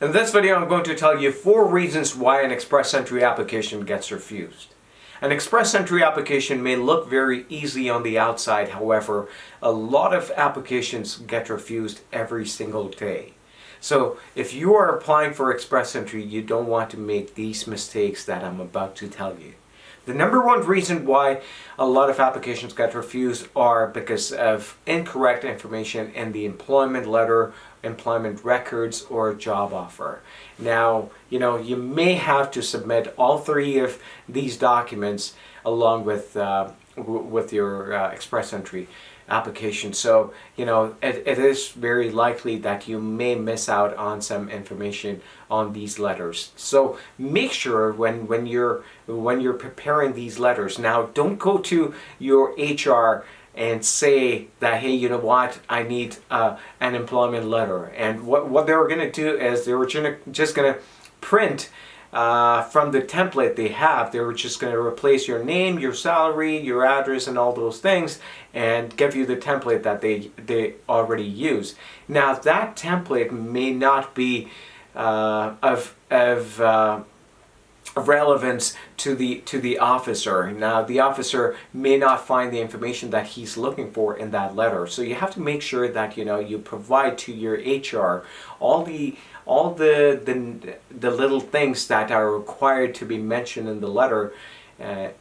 In this video, I'm going to tell you 4 reasons why an express entry application gets refused. An express entry application may look very easy on the outside, however, a lot of applications get refused every single day. So if you are applying for express entry, you don't want to make these mistakes that I'm about to tell you. The number one reason why a lot of applications get refused are because of incorrect information in the employment letter, employment records, or job offer. Now, you may have to submit all 3 of these documents along with your express entry application. So, it is very likely that you may miss out on some information on these letters. So make sure when you're preparing these letters, now don't go to your HR and say that, hey, you know what, I need an employment letter. And what they were going to do is they were just going to print from the template they have. They were just going to replace your name, your salary, your address, and all those things, and give you the template that they already use. Now that template may not be of relevance to the officer. Now the officer may not find the information that he's looking for in that letter. So you have to make sure that you provide to your HR all the little things that are required to be mentioned in the letter,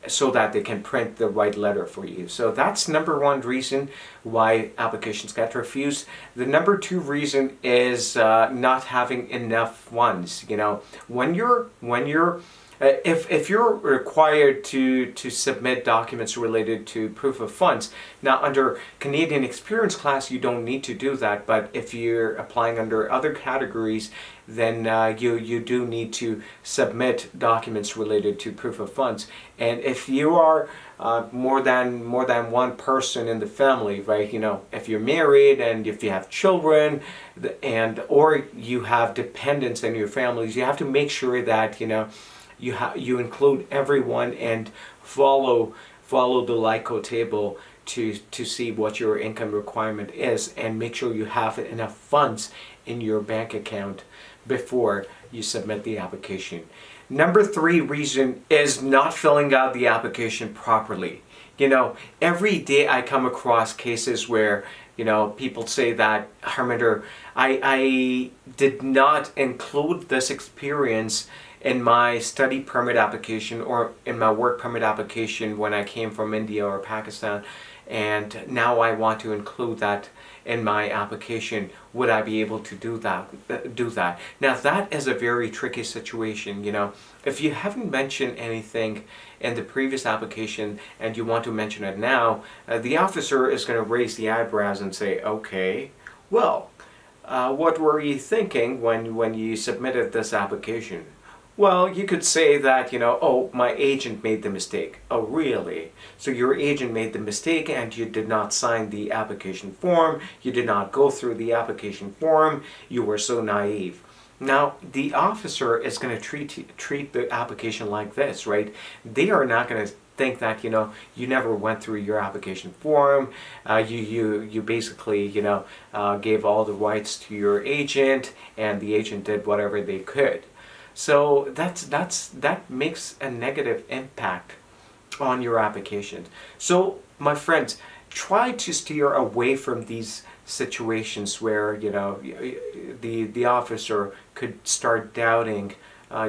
so that they can print the right letter for you. So that's number one reason why applications get refused. The number 2 reason is not having enough funds. If you're required to submit documents related to proof of funds, now under Canadian Experience class you don't need to do that, but if you're applying under other categories, then you do need to submit documents related to proof of funds. And if you are more than one person in the family, right? If you're married and if you have children, or you have dependents in your families, you have to make sure that you include everyone and follow the LICO table to see what your income requirement is, and make sure you have enough funds in your bank account before you submit the application. Number 3 reason is not filling out the application properly. Every day I come across cases where people say that, Harminder, I did not include this experience in my study permit application or in my work permit application when I came from India or Pakistan, and now I want to include that in my application. Would I be able to do that? Now that is a very tricky situation. If you haven't mentioned anything in the previous application and you want to mention it now, the officer is going to raise the eyebrows and say, okay, well, what were you thinking when you submitted this application? Well, you could say that, oh, my agent made the mistake. Oh, really? So your agent made the mistake and you did not sign the application form, you did not go through the application form, you were so naive. Now, the officer is going to treat the application like this, right? They are not going to think that, you never went through your application form, you basically, gave all the rights to your agent, and the agent did whatever they could. So that makes a negative impact on your application. So my friends, try to steer away from these situations where the officer could start doubting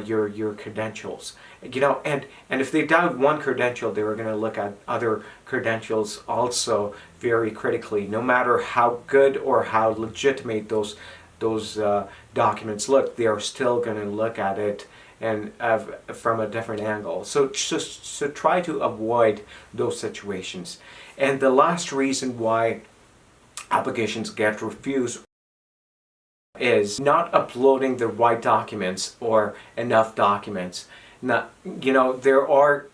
your credentials. And if they doubt one credential, they were going to look at other credentials also very critically. No matter how good or how legitimate those documents look, they are still going to look at it and from a different angle. So try to avoid those situations. And the last reason why applications get refused is not uploading the right documents or enough documents. Now, there are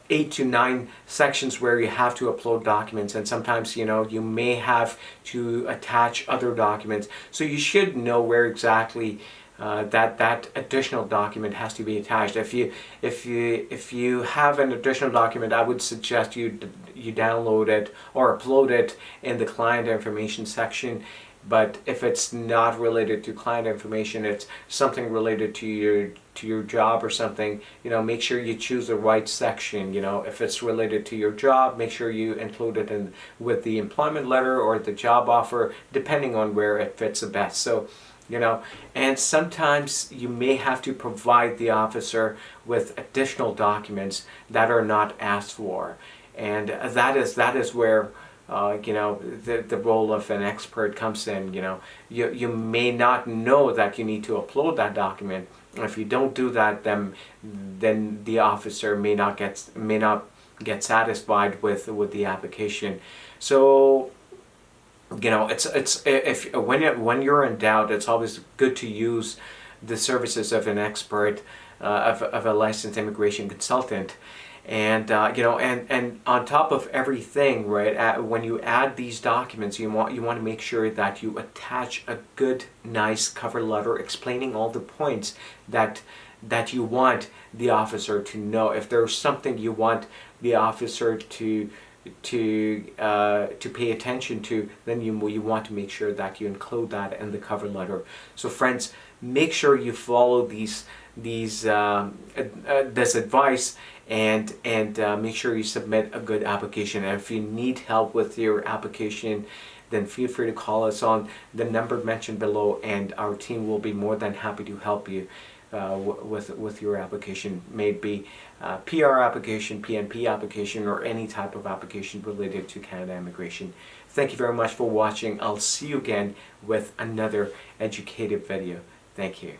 8 to 9 sections where you have to upload documents, and sometimes you may have to attach other documents. So you should know where exactly that additional document has to be attached. If you have an additional document, I would suggest you download it or upload it in the client information section, But if it's not related to client information, it's something related to your job or something, make sure you choose the right section. If it's related to your job, make sure you include it in with the employment letter or the job offer, depending on where it fits the best. So, and sometimes you may have to provide the officer with additional documents that are not asked for, and that is where the role of an expert comes in. You may not know that you need to upload that document. If you don't do that, then the officer may not get satisfied with the application. So it's if when you're in doubt, it's always good to use the services of an expert, of a licensed immigration consultant. And and on top of everything, right? When you add these documents, you want to make sure that you attach a good, nice cover letter explaining all the points that you want the officer to know. If there's something you want the officer to pay attention to, then you want to make sure that you include that in the cover letter. So friends, make sure you follow this advice, and make sure you submit a good application. And if you need help with your application, then feel free to call us on the number mentioned below, and our team will be more than happy to help you with your application, may it be PR application, PNP application, or any type of application related to Canada immigration. Thank you very much for watching. I'll see you again with another educative video. Thank you.